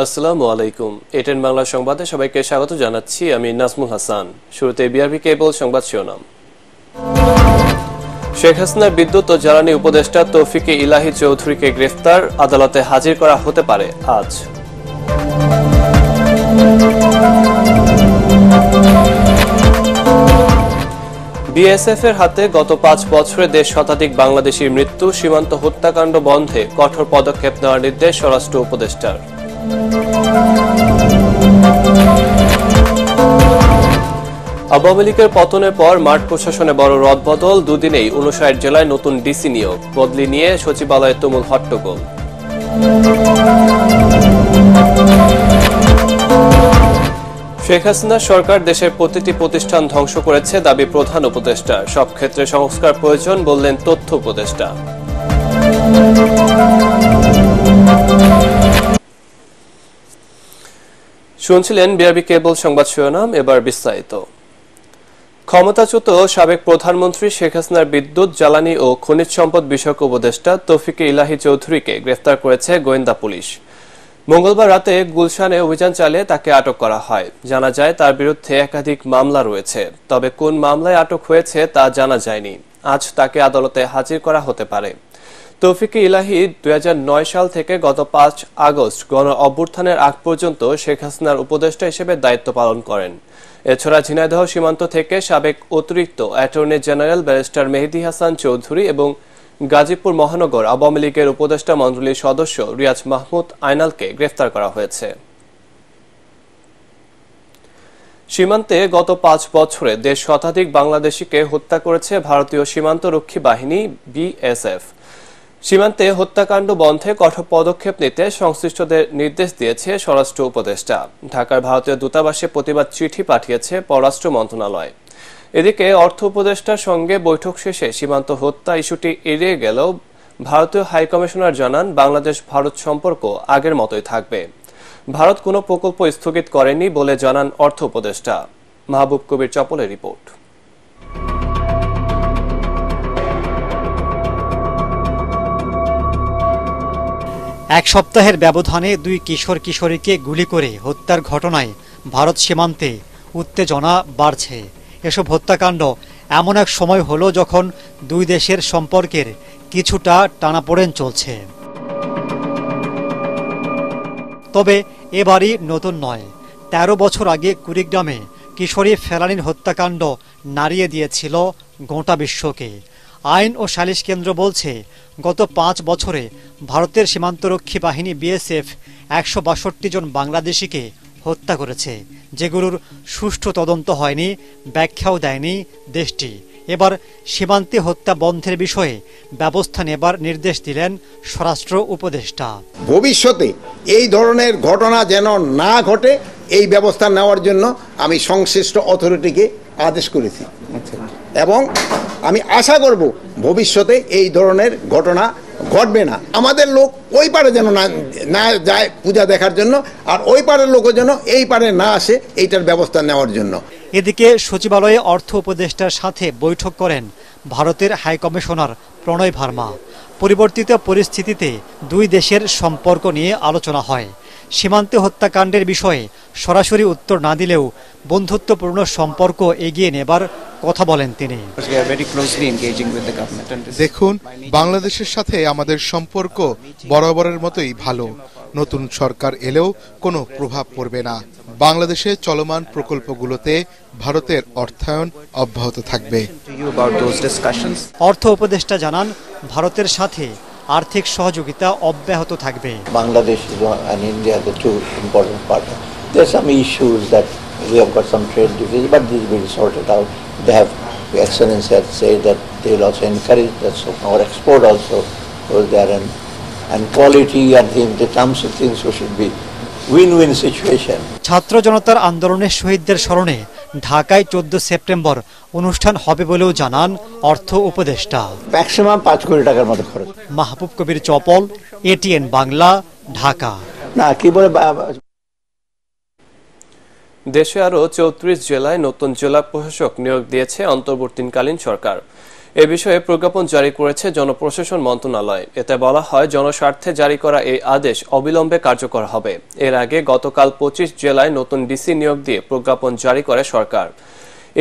আসসালামু আলাইকুম। এটেন বাংলা সংবাদে সবাইকে স্বাগত জানাচ্ছি। আমি নাজমুল হাসান। শুরুতে বিআরবি কেবল সংবাদ শিরোনাম। শেখ হাসিনার বিদ্যুৎ ও জ্বালানি উপদেষ্টা তৌফিকে ইলাহি চৌধুরীকে গ্রেফতার, আদালতে হাজির করা হতে পারে আজ। বিএসএফ এর হাতে গত 5 বছরে 1.5 শতাধিক বাংলাদেশির মৃত্যু, সীমান্ত হত্যাকাণ্ড বন্ধে কঠোর পদক্ষেপ নেওয়ার নির্দেশ স্বরাষ্ট্র উপদেষ্টার। আওয়ামী লীগের পতনের পর মাঠ প্রশাসনে বড় রদবদল, দুদিনেই 59 জেলায় নতুন ডিসি নিয়োগ, বদলি নিয়ে সচিবালয়ে তুমুল হট্টগোল। শেখ হাসিনা সরকার দেশের প্রতিটি প্রতিষ্ঠান ধ্বংস করেছে, দাবি প্রধান উপদেষ্টা। সব ক্ষেত্রে সংস্কার প্রয়োজন বললেন তথ্য উপদেষ্টা। শুনছিলেন বিআরবি কেবল সংবাদ শিরোনাম, এবার বিস্তারিত। ক্ষমতাচ্যুত সাবেক প্রধানমন্ত্রী শেখ হাসিনার বিদ্যুৎ, জ্বালানি ও খনিজ সম্পদ বিষয়ক উপদেষ্টা তৌফিকে ইলাহি চৌধুরীকে গ্রেফতার করেছে গোয়েন্দা পুলিশ। মঙ্গলবার রাতে গুলশানে অভিযান চালিয়ে তাকে আটক করা হয়। জানা যায় তার বিরুদ্ধে একাধিক মামলা রয়েছে, তবে কোন মামলায় আটক হয়েছে তা জানা যায়নি। আজ তাকে আদালতে হাজির করা হতে পারে। তৌফিকে ইলাহি 2009 সাল থেকে গত 5 আগস্ট গণ অভ্যুত্থানের আগ পর্যন্ত শেখ হাসিনার উপদেষ্টা হিসেবে দায়িত্ব পালন করেন। এছাড়া ঝিনাইদহ সীমান্ত থেকে সাবেক অতিরিক্ত অ্যাটর্নি জেনারেল ব্যারিস্টার মেহেদী হাসান চৌধুরী এবং গাজীপুর মহানগর আওয়ামী লীগের উপদেষ্টা মণ্ডলীর সদস্য রিয়াজ মাহমুদ আইনালকে গ্রেফতার করা হয়েছে। সীমান্তে গত 5 বছরে 1.5 শতাধিক বাংলাদেশিকে হত্যা করেছে ভারতীয় সীমান্তরক্ষী বাহিনী বিএসএফ। সীমান্তে হত্যাকাণ্ড বন্ধে কঠোর পদক্ষেপ নিতে সংশ্লিষ্টদের নির্দেশ দিয়েছে স্বরাষ্ট্র উপদেষ্টা। ঢাকার ভারতীয় দূতাবাসে প্রতিবাদ চিঠি পাঠিয়েছে পররাষ্ট্র মন্ত্রণালয়। এদিকে অর্থ উপদেষ্টার সঙ্গে বৈঠক শেষে সীমান্ত হত্যা ইস্যুটি এড়িয়ে গেলেও ভারতীয় হাইকমিশনার জানান, বাংলাদেশ ভারত সম্পর্ক আগের মতোই থাকবে। ভারত কোনো প্রকল্প স্থগিত করেনি বলে জানান অর্থ উপদেষ্টা। মাহবুব কবির চপলের রিপোর্ট। এক সপ্তাহের ব্যবধানে 2 কিশোর কিশোরীকে গুলি করে হত্যার ঘটনায় ভারত সীমান্তে উত্তেজনা বাড়ছে। এসব হত্যাকাণ্ড এমন এক সময় হলো যখন 2 দেশের সম্পর্কের কিছুটা টানাপোড়েন চলছে। তবে এবারই নতুন নয়। 13 বছর আগে কুড়িগ্রামে কিশোরী ফেলানীর হত্যাকাণ্ড নাড়িয়ে দিয়েছিল গোটা বিশ্বকে। আইন ও সালিশ কেন্দ্র বলছে, গত 5 বছরে ভারতের সীমান্তরক্ষী বাহিনী বিএসএফ 162 জন বাংলাদেশিকে হত্যা করেছে, যেগুলোর সুষ্ঠু তদন্ত হয়নি, ব্যাখ্যাও দেয়নি দেশটি। এবার সীমান্তে হত্যা বন্ধের বিষয়ে ব্যবস্থা নেবার নির্দেশ দিলেন স্বরাষ্ট্র উপদেষ্টা। ভবিষ্যতে এই ধরনের ঘটনা যেন না ঘটে, এই ব্যবস্থা নেওয়ার জন্য আমি সংশ্লিষ্ট অথরিটিকে আদেশ করেছি এবং আমি আশা করব ভবিষ্যতে এই ধরনের ঘটনা ঘটবে না। আমাদের লোক ওই পারে যেন না যায় পূজা দেখার জন্য, আর ওই পারের লোকও যেন এই পারে না আসে, এইটার ব্যবস্থা নেওয়ার জন্য। এদিকে সচিবালয়ে অর্থ উপদেষ্টার সাথে বৈঠক করেন ভারতের হাইকমিশনার প্রণয় ভার্মা। পরিবর্তিত পরিস্থিতিতে 2 দেশের সম্পর্ক নিয়ে আলোচনা হয়। সীমান্তে হত্যাকাণ্ডের বিষয়ে সরাসরি উত্তর না দিলেও বন্ধুত্বপূর্ণ সম্পর্ক এগিয়ে নেবার কথা বলেন তিনি। দেখুন, বাংলাদেশের সাথে আমাদের সম্পর্ক বরাবরের মতোই ভালো। নতুন সরকার এলেও কোনো প্রভাব পড়বে না। বাংলাদেশে চলমান প্রকল্পগুলোতে ভারতের অর্থায়ন অব্যাহত থাকবে। অর্থ উপদেষ্টা জানান, ভারতের সাথে আর্থিক সহযোগিতা অব্যাহত থাকবে। Bangladesh and India are the two important partners. There are some issues that we have got some trade deficit, but these will be sorted out. They have, the Excellency had said that they will also encourage that, so our export also goes there, and quality and the terms of things should be win-win situation. ছাত্র জনতার আন্দোলনের শহীদদের স্মরণে ঢাকায় 14 September অনুষ্ঠান হবে বলেও জানান অর্থ উপদেষ্টা। ম্যাক্সিমাম 5 কোটি টাকার মতো খরচ। মাহবুব কবির চপল, এটিএন বাংলা, ঢাকা। না কি বলে, দেশে আরও 34 জেলায় নতুন জেলা প্রশাসক নিয়োগ দিয়েছে অন্তর্বর্তীকালীন সরকার। এ বিষয়ে প্রজ্ঞাপন জারি করেছে জনপ্রশাসন মন্ত্রণালয়। এতে বলা হয়, জনস্বার্থে জারি করা এই আদেশ অবিলম্বে কার্যকর হবে। এর আগে গতকাল 25 জেলায় নতুন ডিসি নিয়োগ দিয়ে প্রজ্ঞাপন জারি করে সরকার।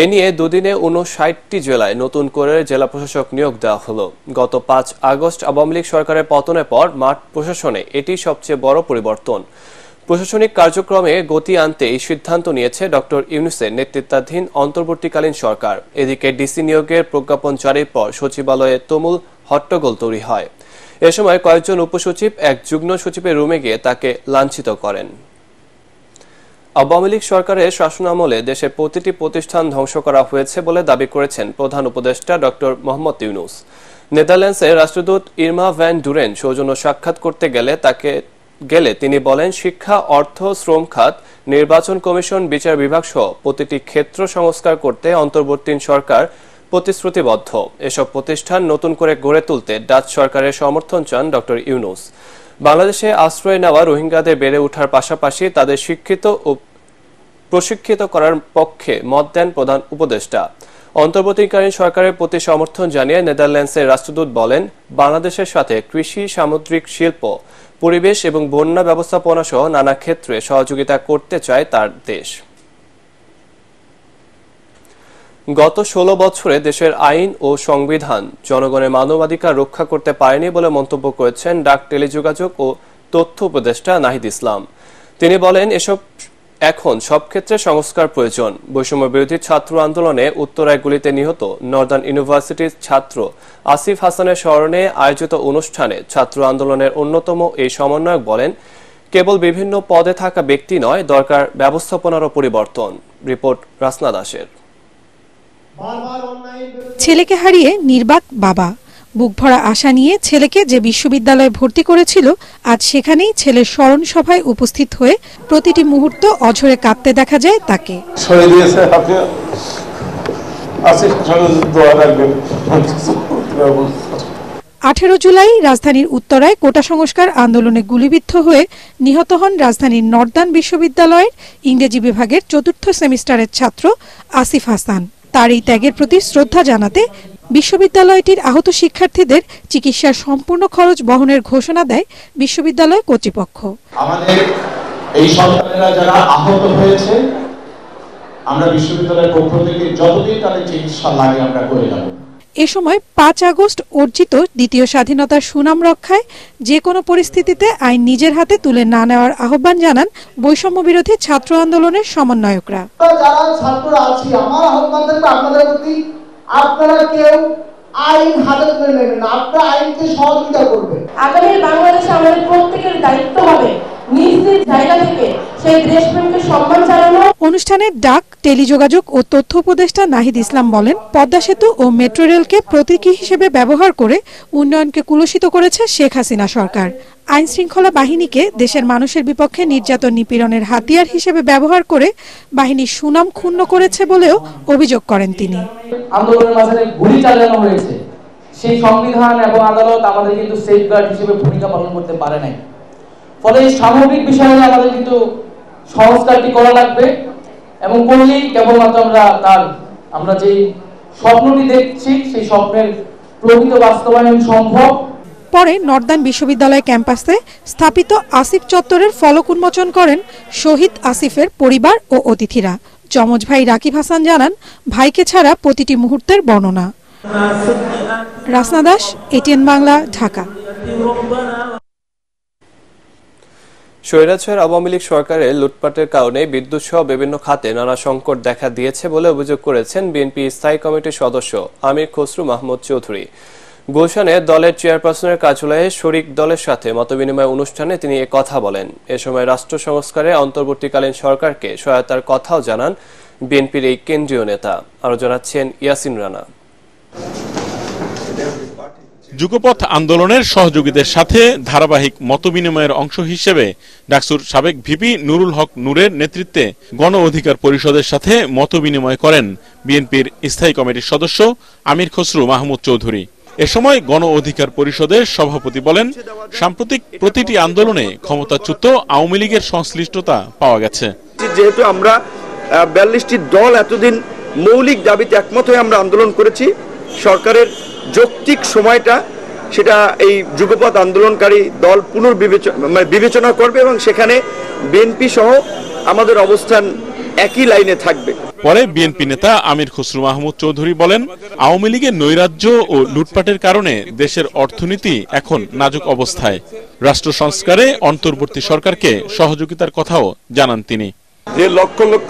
এ নিয়ে দুদিনে 59টি জেলায় নতুন করে জেলা প্রশাসক নিয়োগ দেওয়া হলো। গত 5 আগস্ট আওয়ামী লীগ সরকারের পতনের পর মাঠ প্রশাসনে এটি সবচেয়ে বড় পরিবর্তন। প্রশাসনিক কার্যক্রমে গতি আনতে এই সিদ্ধান্ত নিয়েছে ডক্টর ইউনূসের নেতৃত্বাধীন অন্তর্বর্তীকালীন সরকার। এদিকে ডিসি নিয়োগের প্রজ্ঞাপন জারির পর সচিবালয়ে তুমুল হট্টগোল তৈরি হয়। এ সময় কয়েকজন উপসচিব এক যুগ্ম সচিবের রুমে গিয়ে তাকে লাঞ্ছিত করেন। আওয়ামী লীগ সরকারের শাসনামলে দেশের প্রতিটি প্রতিষ্ঠান ধ্বংস করা হয়েছে বলে দাবি করেছেন প্রধান উপদেষ্টা ডক্টর মোহাম্মদ ইউনূস। নেদারল্যান্ডসের রাষ্ট্রদূত ইরমা ভ্যান ডুরেন সৌজন্য সাক্ষাৎ করতে গেলে তিনি বলেন, শিক্ষা, অর্থ, শ্রম খাত, নির্বাচন কমিশন, বিচার বিভাগ সহ প্রতিটি ক্ষেত্র সংস্কার করতে অন্তর্বর্তী সরকার প্রতিশ্রুতিবদ্ধ। এসব প্রতিষ্ঠান নতুন করে গড়ে তুলতে ডাচ সরকারের সমর্থন চান ডক্টর ইউনূস। বাংলাদেশে আশ্রয় নেওয়া রোহিঙ্গাদের বেড়ে ওঠার পাশাপাশি তাদের শিক্ষিত ও প্রশিক্ষিত করার পক্ষে মত দেন প্রধান উপদেষ্টা। অন্তর্বর্তীকালীন সরকারের প্রতি সমর্থন জানিয়ে নেদারল্যান্ডসের রাষ্ট্রদূত বলেন, বাংলাদেশের সাথে কৃষি, সামুদ্রিক শিল্প, পরিবেশ এবং বন্যা ব্যবস্থাপনা সহ নানা ক্ষেত্রে সহযোগিতা করতে চায় তার দেশ। গত 16 বছরে দেশের আইন ও সংবিধান জনগণের মানবাধিকার রক্ষা করতে পারেনি বলে মন্তব্য করেছেন ডাক, টেলিযোগাযোগ ও তথ্য উপদেষ্টা নাহিদ ইসলাম। তিনি বলেন, এখন সব ক্ষেত্রে সংস্কার প্রয়োজন। বৈষম্য বিরোধী ছাত্র আন্দোলনে উত্তরায় গুলিতে নিহত নর্দার্ন ইউনিভার্সিটির ছাত্র আসিফ হাসানের স্মরণে আয়োজিত অনুষ্ঠানে ছাত্র আন্দোলনের অন্যতম এই সমন্বয়ক বলেন, কেবল বিভিন্ন পদে থাকা ব্যক্তি নয়, দরকার ব্যবস্থাপনারও পরিবর্তন। রিপোর্ট রাসনা দাসের। ছেলেকে হারিয়ে নির্বাক বাবা, বুক ভরা আশা নিয়ে ছেলেকে যে বিশ্ববিদ্যালয়ে ভর্তি করেছিল, আজ সেখানেই ছেলের স্মরণ সভায় উপস্থিত হয়ে প্রতিটি মুহূর্ত অঝরে কাঁদতে দেখা যায় তাকে। 18 জুলাই রাজধানীর উত্তরায় কোটা সংস্কার আন্দোলনে গুলিবিদ্ধ হয়ে নিহত হন রাজধানীর নর্দার্ন বিশ্ববিদ্যালয়ের ইংরেজি বিভাগের 4র্থ সেমিস্টারের ছাত্র আসিফ হাসান। তার এই ত্যাগের প্রতি শ্রদ্ধা জানাতে বিশ্ববিদ্যালয়টির আহত শিক্ষার্থীদের চিকিৎসার সম্পূর্ণ খরচ বহনের ঘোষণা দেয় বিশ্ববিদ্যালয় কর্তৃপক্ষ। আমাদের এই সন্তানেরা যারা আহত হয়েছে, আমরা বিশ্ববিদ্যালয়ের পক্ষ থেকে যতদিন তাদের চিকিৎসা লাগে আমরা করে যাব। এ সময় 5 আগস্ট অর্জিত দ্বিতীয় স্বাধীনতার সুনাম রক্ষায় যে কোনো পরিস্থিতিতে আইন নিজের হাতে তুলে না নেওয়ার আহ্বান জানান বৈষম্য বিরোধী ছাত্র আন্দোলনের সমন্বয়করা। যারা ছাত্ররা আছি, আমার আহ্বান থাকবে আপনাদের প্রতি, আপনারা কেউ আইন হাতে তুলে নেবেন না, আপনারা আইনকে সহযোগিতা করবেন। আগামী বাংলাদেশে আমাদের প্রত্যেকের দায়িত্ব হবে নিজ নিজ জায়গা থেকে সেই দেশপ্রেমকে সম্মান জানানো। অনুষ্ঠানে ডাক, টেলিযোগাযোগ ও তথ্য উপদেষ্টা নাহিদ ইসলাম বলেন, পদ্মা সেতু ও মেট্রো রেলকে প্রতীকী হিসেবে ব্যবহার করে উন্নয়নকে কুলুষিত করেছে শেখ হাসিনা সরকার। আইন শৃঙ্খলা বাহিনীকে দেশের মানুষের বিপক্ষে নির্যাতন নিপীড়নের হাতিয়ার হিসেবে ব্যবহার করে বাহিনীর সুনাম ক্ষুণ্ণ করেছে বলেও অভিযোগ করেন তিনি। আন্দোলনের মাঝে গুলি চালানো হয়েছে, সেই সংবিধান এবং আদালত আমাদের কিন্তু সেফগার্ড হিসেবে ভূমিকা পালন করতে পারে নাই। ফলে এই সামগ্রিক বিষয়ে আমাদের কিন্তু সংস্কারটি করা লাগবে এবং করলেই কেবলমাত্র আমরা যে স্বপ্নটি দেখছি সেই স্বপ্নের প্রকৃত বাস্তবায়ন সম্ভব। পরে নর্দার্ন বিশ্ববিদ্যালয় ক্যাম্পাসে স্থাপিত আসিফ চত্বরের ফলক উন্মোচন করেন শহীদ আসিফের পরিবার ও অতিথিরা। যমজ ভাই রাকিব হাসান জানান, ভাইকে ছাড়া প্রতিটি মুহূর্তের বর্ণনা। রাসনা দাস, এটিএন বাংলা, ঢাকা। স্বৈরাচার আওয়ামী লীগ সরকারের লুটপাটের কারণে বিদ্যুৎ সহ বিভিন্ন খাতে নানা সংকট দেখা দিয়েছে বলে অভিযোগ করেছেন বিএনপি স্থায়ী কমিটির সদস্য আমির খসরু মাহমুদ চৌধুরী। গুলশানে দলের চেয়ারপারসনের কার্যালয়ে শরিক দলের সাথে মতবিনিময় অনুষ্ঠানে তিনি এ কথা বলেন। এ সময় রাষ্ট্র সংস্কারে অন্তর্বর্তীকালীন সরকারকে সহায়তার কথাও জানান বিএনপির এই কেন্দ্রীয় নেতা। আরো জানাচ্ছেন ইয়াসিন রানা। যুগপথ আন্দোলনের সহযোগীদের সাথে ধারাবাহিক মতবিনিময়ের অংশ হিসেবে ডাকসুর সাবেক ভিপি নুরুল হক নূরের নেতৃত্বে গণ অধিকার পরিষদের সাথে মতবিনিময় করেন বিএনপির স্থায়ী কমিটির সদস্য আমির খসরু মাহমুদ চৌধুরী। এ সময় গণ অধিকার পরিষদের সভাপতি বলেন, সাম্প্রতিক প্রতিটি আন্দোলনে ক্ষমতাচ্যুত আওয়ামী লীগের সংশ্লিষ্টতা পাওয়া গেছে। যেহেতু আমরা 42টি দল এতদিন মৌলিক দাবিতে একমত হয়ে আমরা আন্দোলন করেছি, সরকারের যৌক্তিক সময়টা সেটা এই যুগপৎ আন্দোলনকারী দল বিবেচনা করবে এবং সেখানে বিএনপি সহ আমাদের অবস্থান একই লাইনে থাকবে। পরে বিএনপি নেতা আমির খসরু মাহমুদ চৌধুরী বলেন, আওয়ামী লীগের নৈরাজ্য ও লুটপাটের কারণে দেশের অর্থনীতি এখন নাজুক অবস্থায়। রাষ্ট্র সংস্কারে অন্তর্বর্তী সরকারকে সহযোগিতার কথাও জানান তিনি। যে লক্ষ লক্ষ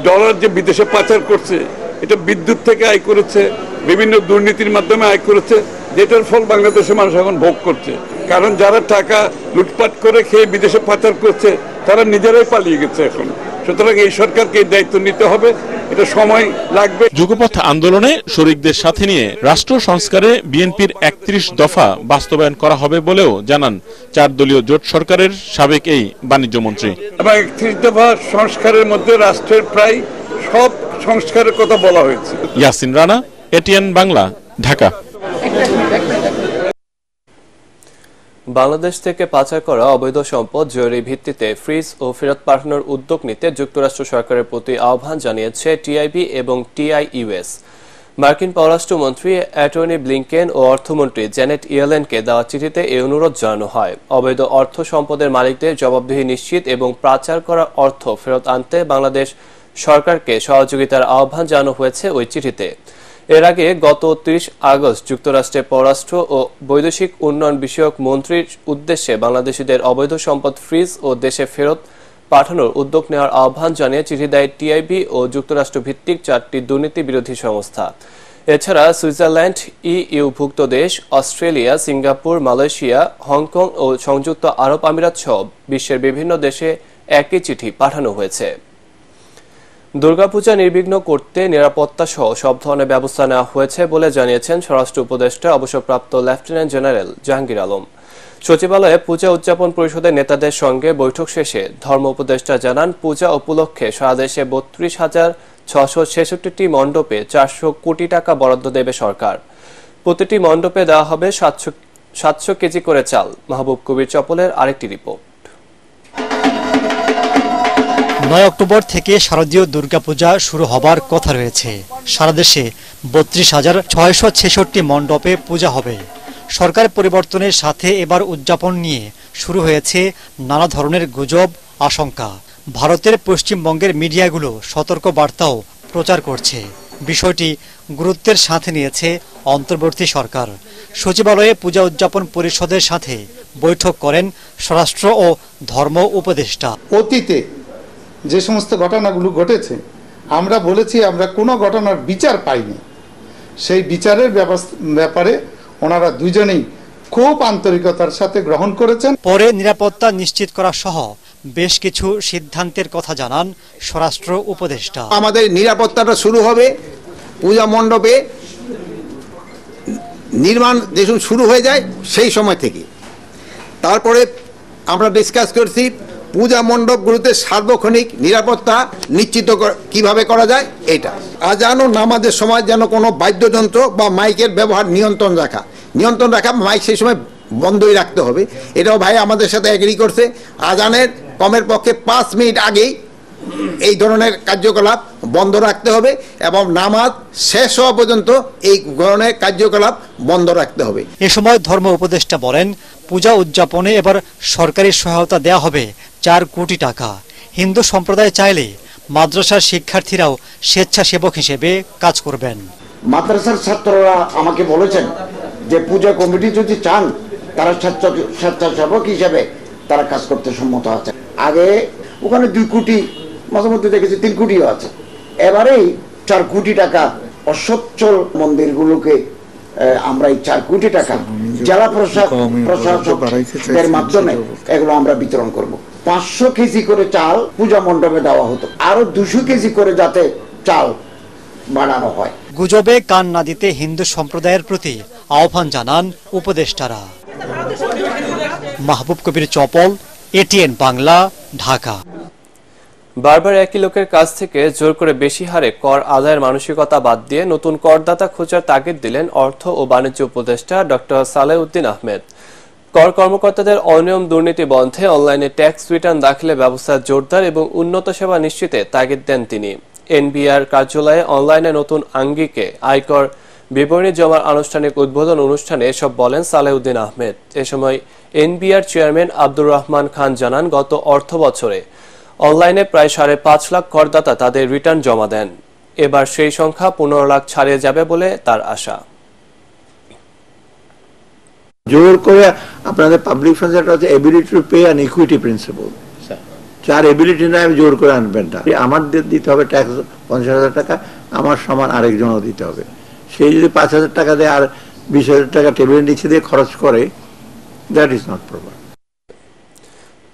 ডলার যে বিদেশে পাচার করছে, এটা বিদ্যুৎ থেকে আয় করেছে, বিভিন্ন দুর্নীতির মাধ্যমে আয় করেছে, যেটার ফল বাংলাদেশের মানুষ এখন ভোগ করছে। কারণ যারা টাকা লুটপাট করে খেয়ে বিদেশে পাচার করছে তারা নিজেরাই পালিয়ে গেছে এখন। সুতরাং এই সরকারকে এই দায়িত্ব নিতে হবে, এটা সময় লাগবে। যুগপৎ আন্দোলনে শরিকদের সাথে নিয়ে রাষ্ট্র সংস্কারে বিএনপির ৩১ দফা বাস্তবায়ন করা হবে বলেও জানান ৪ দলীয় জোট সরকারের সাবেক এই বাণিজ্য মন্ত্রী। এবং ৩১ দফা সংস্কারের মধ্যে রাষ্ট্রের প্রায় সব সংস্কারের কথা বলা হয়েছে। ইয়াসিন রানা, এটিএন বাংলা, ঢাকা। বাংলাদেশ থেকে পাচার করা অবৈধ সম্পদ জরুরি ভিত্তিতে ফ্রিজ ও ফেরত পাঠানোর উদ্যোগ নিতে যুক্তরাষ্ট্র সরকারের প্রতি আহ্বান জানিয়েছে টিআইবি এবং টিআইইউএস। মার্কিন পররাষ্ট্রমন্ত্রী অ্যাটর্নি ব্লিংকেন ও অর্থমন্ত্রী জ্যানেট ইয়েলেনকে দেওয়া চিঠিতে এই অনুরোধ জানানো হয়। অবৈধ অর্থ সম্পদের মালিকদের জবাবদিহি নিশ্চিত এবং পাচার করা অর্থ ফেরত আনতে বাংলাদেশ সরকারকে সহযোগিতার আহ্বান জানানো হয়েছে ওই চিঠিতে। এর আগে গত ৩০ আগস্ট যুক্তরাষ্ট্রের পররাষ্ট্র ও বৈদেশিক উন্নয়ন বিষয়ক মন্ত্রীর উদ্দেশ্যে বাংলাদেশিদের অবৈধ সম্পদ ফ্রিজ ও দেশে ফেরত পাঠানোর উদ্যোগ নেওয়ার আহ্বান জানিয়ে চিঠি দেয় টিআইবি ও যুক্তরাষ্ট্র ভিত্তিক ৪টি দুর্নীতি বিরোধী সংস্থা। এছাড়া সুইজারল্যান্ড, ইইউভুক্ত দেশ, অস্ট্রেলিয়া, সিঙ্গাপুর, মালয়েশিয়া, হংকং ও সংযুক্ত আরব আমিরাত সহ বিশ্বের বিভিন্ন দেশে একই চিঠি পাঠানো হয়েছে। দুর্গাপূজা নির্বিঘ্ন করতে নিরাপত্তা সহ সব ধরনের ব্যবস্থা নেওয়া হয়েছে বলে জানিয়েছেন স্বরাষ্ট্র উপদেষ্টা অবসরপ্রাপ্ত লেফটেন্যান্ট জেনারেল জাহাঙ্গীর আলম। সচিবালয়ে পূজা উদযাপন পরিষদের নেতাদের সঙ্গে বৈঠক শেষে ধর্ম উপদেষ্টা জানান, পূজা উপলক্ষে সারা দেশে ৩২,৬৬৬টি মণ্ডপে ৪০০ কোটি টাকা বরাদ্দ দেবে সরকার। প্রতিটি মণ্ডপে দেওয়া হবে ৭০০ কেজি করে চাল। মাহবুব কবির চপলের আরেকটি রিপোর্ট। ৯ অক্টোবর থেকে শারদীয় দুর্গাপূজা শুরু হবার কথা রয়েছে। সারা দেশে ৩২,৬৬৬ মণ্ডপে পূজা হবে। সরকার পরিবর্তনের সাথে এবার উদযাপন নিয়ে শুরু হয়েছে নানা ধরনের গুজব, আশঙ্কা। ভারতের পশ্চিমবঙ্গের মিডিয়াগুলো সতর্ক বার্তাও প্রচার করছে। বিষয়টি গুরুত্বের সাথে নিয়েছে অন্তর্বর্তী সরকার। সচিবালয়ে পূজা উদযাপন পরিষদের সাথে বৈঠক করেন স্বরাষ্ট্র ও ধর্ম উপদেষ্টা। অতীতে যে সমস্ত ঘটনাগুলো ঘটেছে আমরা বলেছি আমরা কোনো ঘটনার বিচার পাইনি। সেই বিচারের ব্যাপারে ওনারা দুজনেই খুব আন্তরিকতার সাথে গ্রহণ করেছেন। পরে নিরাপত্তা নিশ্চিত করা সহ বেশ কিছু সিদ্ধান্তের কথা জানান স্বরাষ্ট্র উপদেষ্টা। আমাদের নিরাপত্তাটা শুরু হবে পূজা মণ্ডপে নির্মাণ যেসব শুরু হয়ে যায় সেই সময় থেকে। তারপরে আমরা ডিসকাস করছি পূজা মণ্ডপগুলোতে সার্বক্ষণিক নিরাপত্তা নিশ্চিত কিভাবে করা যায়। এটা আজান ও নামাজের সময় যেন কোনো বাদ্যযন্ত্র বা মাইকের ব্যবহার নিয়ন্ত্রণ রাখা, মাইক সেই সময় বন্ধই রাখতে হবে। এটাও ভাই আমাদের সাথে এগ্রি করছে। আজানের কমের পক্ষে ৫ মিনিট আগেই এই ধরনের কার্যকলাপ বন্ধ রাখতে হবে এবং নামাজ শেষ হওয়া পর্যন্ত এই ধরনের কার্যকলাপ বন্ধ রাখতে হবে। এ সময় ধর্ম উপদেষ্টা বলেন, পূজা উদযাপনে এবার সরকারি সহায়তা দেয়া হবে ৪ কোটি টাকা। হিন্দু সম্প্রদায় চাইলে মাদ্রাসার শিক্ষার্থীরাও স্বেচ্ছাসেবক হিসেবে কাজ করবেন। মাদ্রাসার ছাত্ররা আমাকে বলেছেন যে পূজা কমিটি যদি চান তারা স্বেচ্ছাসেবক হিসেবে তারা কাজ করতে সম্মত আছে। আগে ওখানে ২ কোটি, মাঝে মধ্যে দেখেছি ৩ কোটিও আছে। এবারেই ৪ কোটি টাকা অসচ্ছল মন্দিরগুলোকে আমরা এই ৪ কোটি টাকা জেলা প্রশাসকের মাধ্যমে এগুলো আমরা বিতরণ করব। ৫০০ কেজি করে চাল পূজা মণ্ডপে দেওয়া হতো, আরো ২০০ কেজি করে যাতে চাল বাড়ানো হয়। গুজবে কান না দিতে হিন্দু সম্প্রদায়ের প্রতি আহ্বান জানান উপদেষ্টারা। মাহবুব কবির চপল, এটিএন বাংলা, ঢাকা। বারবার একই লোকের কাছ থেকে জোর করে বেশি হারে কর আদায়ের মানসিকতা বাদ দিয়ে নতুন করদাতা খোঁজার তাগিদ দিলেন অর্থ ও বাণিজ্য উপদেষ্টা ডক্টর সালেউদ্দিন আহমেদ। কর কর্মকর্তাদের অনিয়ম দুর্নীতি বন্ধে অনলাইনে ট্যাক্স রিটার্ন দাখিলে ব্যবস্থা জোরদার এবং উন্নত সেবা নিশ্চিতে তাগিদ দেন তিনি। এনবিআর কার্যালয়ে অনলাইনে নতুন আঙ্গিকে আয়কর বিবরণী জমার আনুষ্ঠানিক উদ্বোধন অনুষ্ঠানে এসব বলেন সালেউদ্দিন আহমেদ। এ সময় এনবিআর চেয়ারম্যান আব্দুর রহমান খান জানান, গত অর্থ বছরে অনলাইনে প্রায় 5.5 লাখ করদাতা তাদের রিটার্ন জমা দেন। এবার সেই সংখ্যা 15 লাখ ছাড়িয়ে যাবে বলে তার আশা। জোর করে আপনাদের পাবলিক ফান্ডস একটা হচ্ছে ability to pay and equity principal. যার এবিলিটি নাই আমি জোর করে আনবেন না। আমার দিতে হবে ট্যাক্স 50,000 টাকা, আমার সমান আরেকজনও দিতে হবে। সেই যদি 5,000 টাকা দেয় আর 20,000 টাকা টেবিলের নিচে দিয়ে খরচ করে, দ্যাট ইজ নট প্রপার।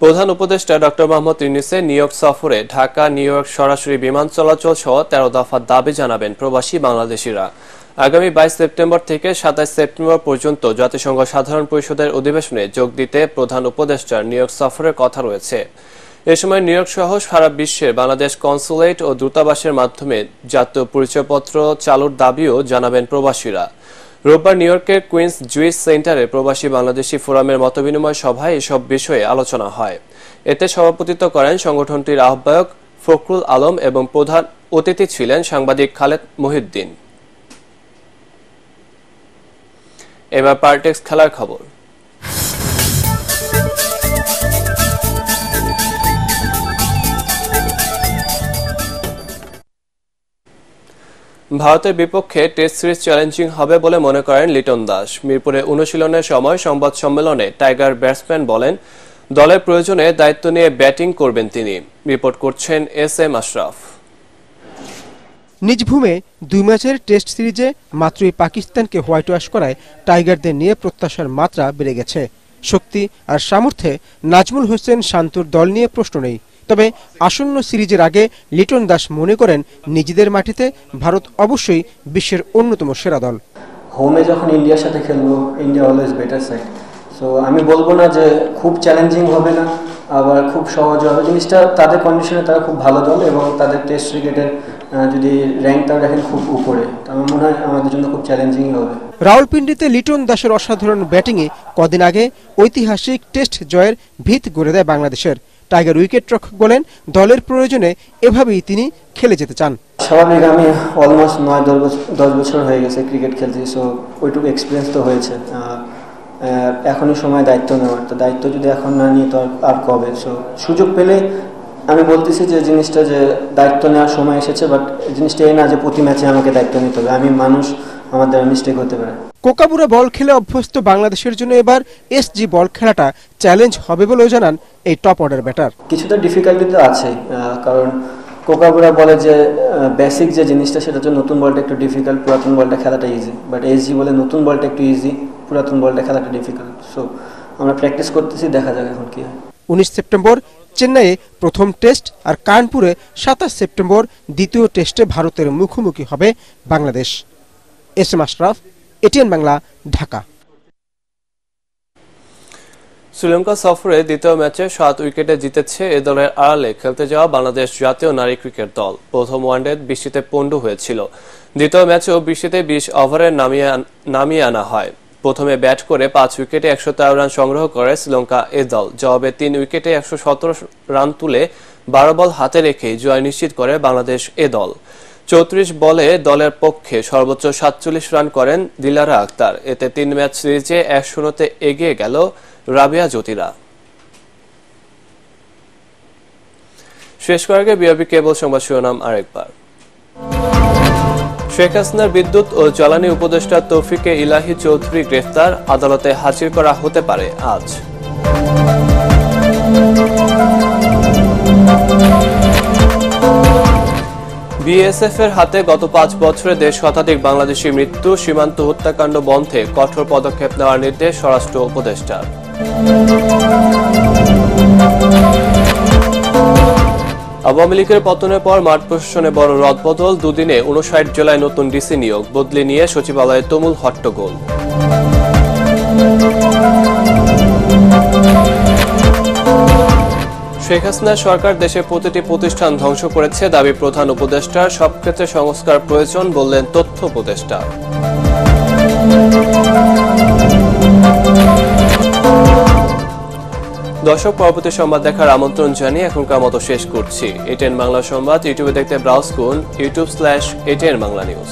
প্রধান উপদেষ্টা ডক্টর মোহাম্মদ ইউনূসের নিউ ইয়র্ক সফরে ঢাকা নিউ ইয়র্ক সরাসরি বিমান চলাচল সহ 13 দফা দাবি জানাবেন প্রবাসী বাংলাদেশিরা। আগামী 22 সেপ্টেম্বর থেকে 27 সেপ্টেম্বর পর্যন্ত জাতিসংঘ সাধারণ পরিষদের অধিবেশনে যোগ দিতে প্রধান উপদেষ্টার নিউ ইয়র্ক সফরের কথা রয়েছে। এ সময় নিউ ইয়র্ক সহ সারা বিশ্বের বাংলাদেশ কনসুলেট ও দূতাবাসের মাধ্যমে জাতীয় পরিচয়পত্র চালুর দাবিও জানাবেন প্রবাসীরা। রোববার নিউ ইয়র্কের কুইন্স জুইস সেন্টারে প্রবাসী বাংলাদেশি ফোরামের মতবিনিময় সভায় এসব বিষয়ে আলোচনা হয়। এতে সভাপতিত্ব করেন সংগঠনটির আহ্বায়ক ফখরুল আলম এবং প্রধান অতিথি ছিলেন সাংবাদিক খালেদ মহিউদ্দিন। এবার পার্টেক্স খেলার খবর। ভারতের বিপক্ষে টেস্ট সিরিজ চ্যালেঞ্জিং হবে বলে মনে করেন লিটন দাস। মিরপুরে অনুশীলনের সময় সংবাদ সম্মেলনে টাইগার ব্যাটসম্যান বলেন, দলের প্রয়োজনে দায়িত্ব নিয়ে ব্যাটিং করবেন তিনি। রিপোর্ট করছেন SM আশরাফ। নিজ ভূমে 2 ম্যাচের টেস্ট সিরিজে মাত্রই পাকিস্তানকে হোয়াইট ওয়াশ করায় টাইগারদের নিয়ে প্রত্যাশার মাত্রা বেড়ে গেছে। শক্তি আর সামর্থ্যে নাজমুল হোসেন শান্তর দল নিয়ে প্রশ্ন নেই। তবে আসন্ন সিরিজের আগে লিটন দাস মনে করেন, নিজেদের মাটিতে ভারত অবশ্যই বিশ্বের অন্যতম সেরা দল। হোমে যখন ইন্ডিয়ার সাথে খেলবো, India always better side. So আমি বলবো না যে খুব চ্যালেঞ্জিং হবে না, আবার খুব সহজ হবে। জিনিসটা তাদের কন্ডিশনে তারা খুব ভালো দল এবং তাদের টেস্ট ক্রিকেটের যদি র্যাঙ্কটা দেখেন খুব উপরে, তো আমার মনে হয় আমাদের জন্য খুব চ্যালেঞ্জিং হবে। রাওয়ালপিন্ডিতে লিটন দাসের অসাধারণ ব্যাটিংয়ে কদিন আগে ঐতিহাসিক টেস্ট জয়ের ভিত গড়ে দেয় বাংলাদেশের। টাইগার উইকেট রক্ষক বলেন, দলের প্রয়োজনে এভাবেই তিনি খেলে যেতে চান। স্বাভাবিক, আমি অলমোস্ট 9-10 বছর হয়ে গেছে ক্রিকেট খেলছি, সো ওইটুকু এক্সপিরিয়েন্স তো হয়েছে। এখনই সময় দায়িত্ব নেওয়ার, তো দায়িত্ব যদি এখন না নিই তো আর কবে। সো সুযোগ পেলে আমি বলতেছি যে জিনিসটা যে দায়িত্ব নেওয়ার সময় এসেছে, বাট জিনিসটা এই না যে প্রতি ম্যাচে আমাকে দায়িত্ব নিতে হবে। আমি মানুষ, আমাদের মিস্টেক হতে পারে। কোকাবুরা বল খেলে অভ্যস্ত বাংলাদেশের জন্য এবার SG বল খেলাটা চ্যালেঞ্জ হবে বলেও জানান এই টপ অর্ডার ব্যাটার। কিছুটা ডিফিকাল্টি তো আছে, কারণ কোকাবুরা বলে যে বেসিক যে জিনিসটা সেটা হচ্ছে নতুন বলটা একটু ডিফিকাল্ট, পুরাতন বলটা খেলাটা ইজি। বাট SG বলে নতুন বলটা একটু ইজি, পুরাতন বলটা খেলাটা ডিফিকাল্ট। সো আমরা প্র্যাকটিস করতেছি, দেখা যাক এখন কি হয়। 19 সেপ্টেম্বর চেন্নাইয়ে প্রথম টেস্ট আর কানপুরে 27 সেপ্টেম্বর দ্বিতীয় টেস্টে ভারতের মুখোমুখি হবে বাংলাদেশ। SM Ashraf, ATN Bangla, Dhaka. শ্রীলঙ্কা সফরে দ্বিতীয় ম্যাচে 7 উইকেটে জিতেছে এ দলের আড়ালে খেলতে যাওয়া বাংলাদেশ জাতীয় নারী ক্রিকেট দল। প্রথম ওয়ানডে বৃষ্টিতে পণ্ডু হয়েছিল। দ্বিতীয় ম্যাচেও বৃষ্টিতে 20 ওভারে নামিয়ে আনা হয়। প্রথমে ব্যাট করে 5 উইকেটে 113 রান সংগ্রহ করে শ্রীলঙ্কা এ দল। জবাবে 3 উইকেটে 117 রান তুলে 12 বল হাতে রেখেই জয় নিশ্চিত করে বাংলাদেশ এ দল। 34 বলে দলের পক্ষে সর্বোচ্চ 47 রান করেন দিলারা আক্তার। এতে 3 ম্যাচ সিরিজে 1-0 এগিয়ে গেল রাবিয়া জ্যোতিরা। শেষ করার আগে বিআরবি কেবল সংবাদ শিরোনাম আরেকবার। শেখ হাসিনার বিদ্যুৎ ও জ্বালানি উপদেষ্টা তৌফিকে ইলাহি চৌধুরী গ্রেফতার, আদালতে হাজির করা হতে পারে আজ। বিএসএফ এর হাতে গত 5 বছরে 1.5 শতাধিক বাংলাদেশি মৃত্যু, সীমান্ত হত্যাকাণ্ড বন্ধে কঠোর পদক্ষেপ নেওয়ার নির্দেশ স্বরাষ্ট্র উপদেষ্টার। আওয়ামী লীগের পতনের পর মাঠ প্রশাসনে বড় রদবদল, দুদিনে 59 জেলায় নতুন ডিসি নিয়োগ, বদলি নিয়ে সচিবালয়ে তুমুল হট্টগোল। শেখ হাসিনা সরকার দেশের প্রতিটি প্রতিষ্ঠান ধ্বংস করেছে, দাবি প্রধান উপদেষ্টার। সব ক্ষেত্রে সংস্কার প্রয়োজন বললেন তথ্য উপদেষ্টা। দর্শক, পরবর্তী সংবাদ দেখার আমন্ত্রণ জানিয়ে এখনকার মতো শেষ করছি। ATN বাংলা সংবাদ ইউটিউবে দেখতে ব্রাউজ করুন youtube/ATN বাংলা নিউজ।